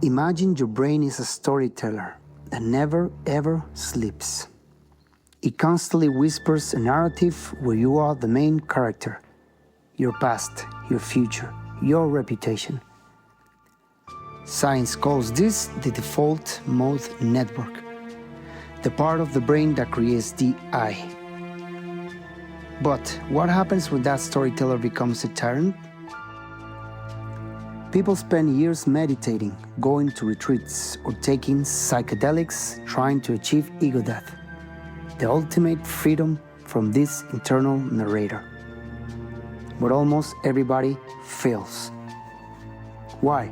Imagine your brain is a storyteller that never ever sleeps. It constantly whispers a narrative where you are the main character. Your past, your future, your reputation. Science calls this the default mode network, the part of the brain that creates the I. But what happens when that storyteller becomes a tyrant? People spend years meditating, going to retreats, or taking psychedelics trying to achieve ego death, the ultimate freedom from this internal narrator. But almost everybody fails. Why?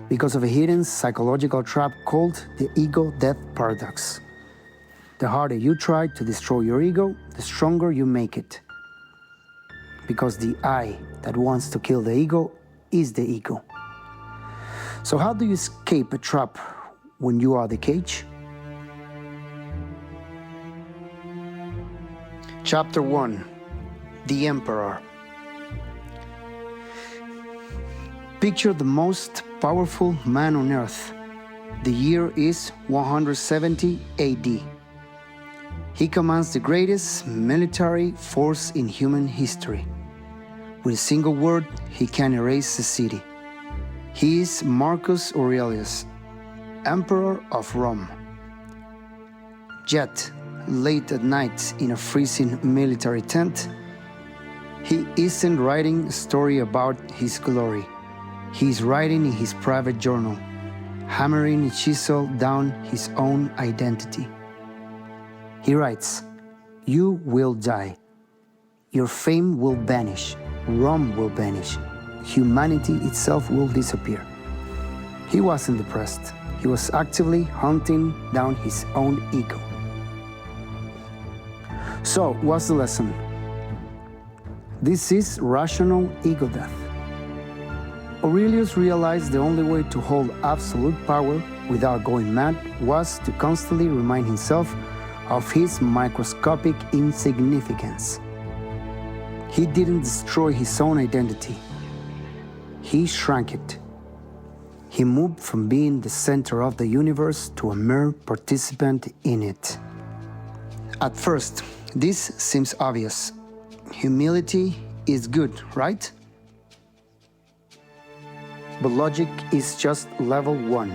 Because of a hidden psychological trap called the ego death paradox. The harder you try to destroy your ego, the stronger you make it. Because the I that wants to kill the ego is the ego. So how do you escape a trap when you are the cage? Chapter 1. The Emperor. Picture the most powerful man on earth. The year is 170 AD. He commands the greatest military force in human history. With a single word, he can erase a city. He is Marcus Aurelius, Emperor of Rome. Yet, late at night in a freezing military tent, he isn't writing a story about his glory. He is writing in his private journal, hammering a chisel down his own identity. He writes, "You will die. Your fame will vanish. Rome will vanish. Humanity itself will disappear." He wasn't depressed. He was actively hunting down his own ego. So, what's the lesson? This is rational ego death. Aurelius realized the only way to hold absolute power without going mad was to constantly remind himself of his microscopic insignificance. He didn't destroy his own identity. He shrank it. He moved from being the center of the universe to a mere participant in it. At first, this seems obvious. Humility is good, right? But logic is just level 1.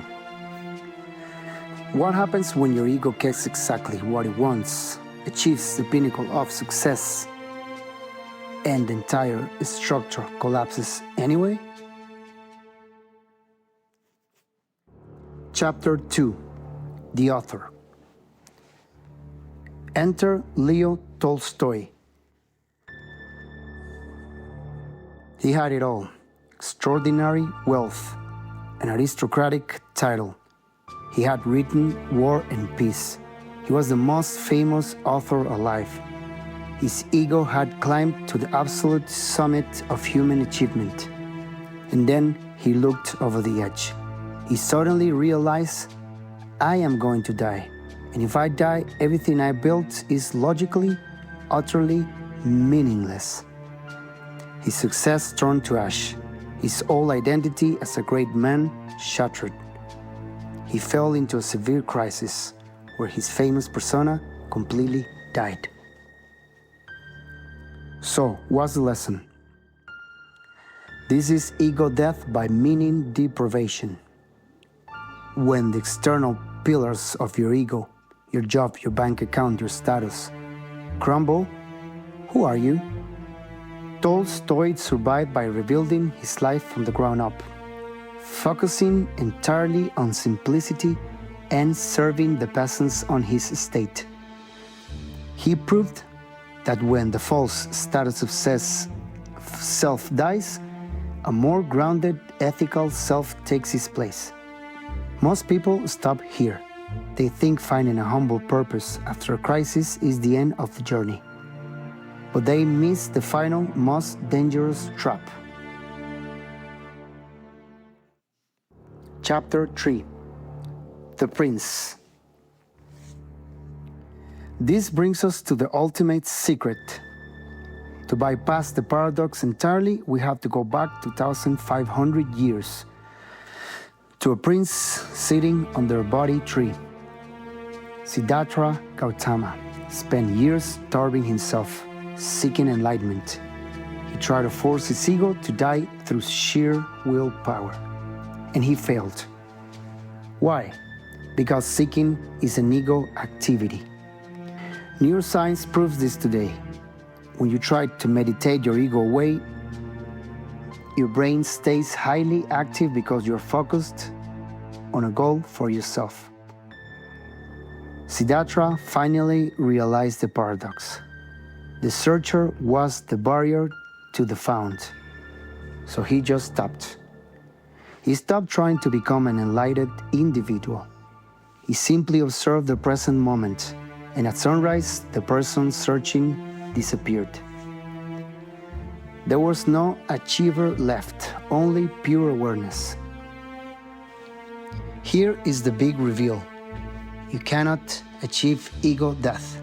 What happens when your ego gets exactly what it wants, achieves the pinnacle of success, and the entire structure collapses anyway? Chapter 2. The Author. Enter Leo Tolstoy. He had it all: extraordinary wealth, an aristocratic title. He had written War and Peace. He was the most famous author alive. His ego had climbed to the absolute summit of human achievement. And then he looked over the edge. He suddenly realized, I am going to die. And if I die, everything I built is logically, utterly meaningless. His success turned to ash. His whole identity as a great man shattered. He fell into a severe crisis where his famous persona completely died. So, what's the lesson? This is ego death by meaning deprivation. When the external pillars of your ego, your job, your bank account, your status, crumble, who are you? Tolstoy survived by rebuilding his life from the ground up, focusing entirely on simplicity and serving the peasants on his estate. He proved that when the false status of self dies, a more grounded, ethical self takes its place. Most people stop here. They think finding a humble purpose after a crisis is the end of the journey. But they miss the final, most dangerous trap. Chapter 3. The Prince. This brings us to the ultimate secret. To bypass the paradox entirely, we have to go back 2,500 years To a prince sitting under a bodhi tree, Siddhartha Gautama spent years starving himself, seeking enlightenment. He tried to force his ego to die through sheer willpower, and he failed. Why? Because seeking is an ego activity. Neuroscience proves this today. When you try to meditate your ego away, your brain stays highly active because you're focused on a goal for yourself. Siddhartha finally realized the paradox. The searcher was the barrier to the found, so he just stopped. He stopped trying to become an enlightened individual. He simply observed the present moment, and at sunrise, the person searching disappeared. There was no achiever left, only pure awareness. Here is the big reveal. You cannot achieve ego death.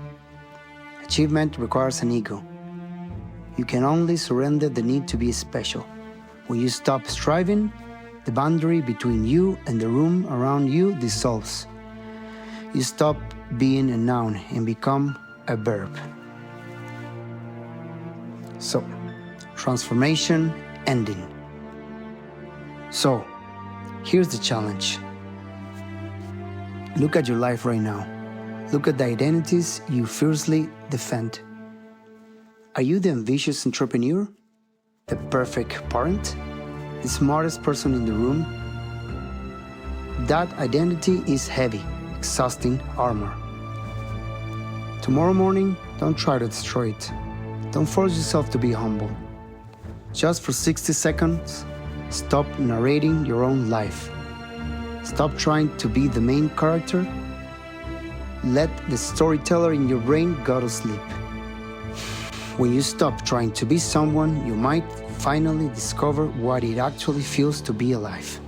Achievement requires an ego. You can only surrender the need to be special. When you stop striving, the boundary between you and the room around you dissolves. You stop being a noun and become a verb. So, transformation ending. So, here's the challenge. Look at your life right now. Look at the identities you fiercely defend. Are you the ambitious entrepreneur? The perfect parent? The smartest person in the room? That identity is heavy, exhausting armor. Tomorrow morning, don't try to destroy it. Don't force yourself to be humble. Just for 60 seconds, stop narrating your own life. Stop trying to be the main character. Let the storyteller in your brain go to sleep. When you stop trying to be someone, you might finally discover what it actually feels to be alive.